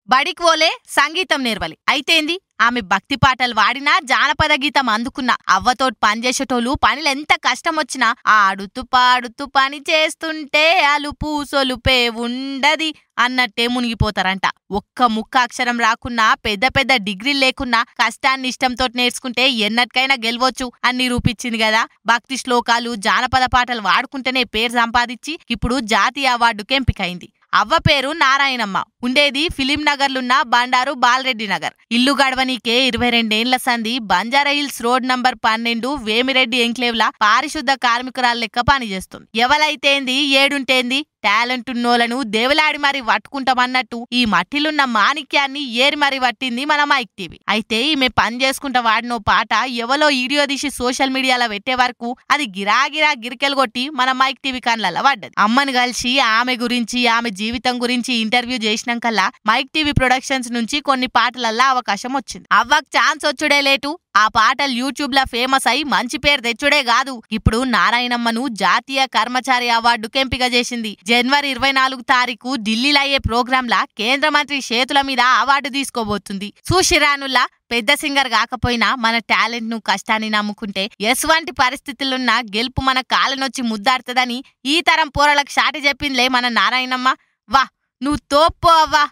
బడికి పోలే సంగీతం నేర్వలి అయితేంది ఆమె భక్తి పాటలు వాడినా జానపద గీతం అందుకున్న అవ్వతోటి పనిచేసేటోళ్ళు పనిలెంత కష్టమొచ్చినా ఆడుతూ పాడుతూ పని చేస్తుంటే అలుపు సొలుపే ఉండది అన్నట్టే మునిగిపోతారంట. ఒక్క ముక్క అక్షరం రాకున్నా పెద్ద పెద్ద డిగ్రీలు లేకున్నా కష్టాన్ని ఇష్టంతో నేర్చుకుంటే ఎన్నటికైనా గెలవచ్చు అని నిరూపించింది కదా. భక్తి శ్లోకాలు జానపద పాటలు వాడుకుంటేనే పేరు సంపాదించి ఇప్పుడు జాతీయ అవార్డుకి ఎంపికైంది. అవ్వ పేరు నారాయణమ్మ, ఉండేది ఫిలిం నగర్లున్న బండారు బాలరెడ్డి నగర్. ఇల్లు గడవనీకే 22 ఏళ్ల సంది Banjara Hills road number 12 Vemireddy ఎంక్లేవ్ల పారిశుద్ధ కార్మికురాలు లెక్క పనిచేస్తుంది. ఎవలైతేంది ఏడుంటేంది టాలెంట్ ఉన్నోలను దేవులాడి మరి పట్టుకుంటామన్నట్టు ఈ మట్టిలున్న మాణిక్యాన్ని ఏరి మరి పట్టింది మన మైక్ టీవీ. అయితే ఈమె పని చేసుకుంటా వాడినో పాట ఎవలో వీడియో తీసి సోషల్ మీడియాలో పెట్టే వరకు అది గిరాగిరా గిరికెలు కొట్టి మన మైక్ టీవీ కళ్ళల్లో పడ్డది. అమ్మని కలిసి ఆమె గురించి ఆమె జీవితం గురించి ఇంటర్వ్యూ చేసినాకల్లా మైక్ టీవీ ప్రొడక్షన్స్ నుంచి కొన్ని పాటలల్లా అవకాశం వచ్చింది. అవ్వకు ఛాన్స్ వచ్చుడే లేటు ఆ పాటలు యూట్యూబ్ లా ఫేమస్ అయి మంచి పేరు తెచ్చుడే కాదు, ఇప్పుడు నారాయణమ్మను జాతీయ కర్మచారి అవార్డుకు ఎంపిక చేసింది. జనవరి 24 తారీఖు ఢిల్లీలో అయ్యే ప్రోగ్రామ్ లా కేంద్ర మంత్రి చేతుల మీద అవార్డు తీసుకోబోతుంది. సుషిరానుల్లా పెద్ద సింగర్ కాకపోయినా మన టాలెంట్ ను కష్టాన్ని నమ్ముకుంటే ఎటువంటి పరిస్థితులున్నా గెలుపు మన కాళ్ళనొచ్చి ముద్దాడుతుందని ఈ తరం పోరలకు షాటి చెప్పిందిలే మన నారాయణమ్మ. వా నువ్వు తోప్పో అవ్వా.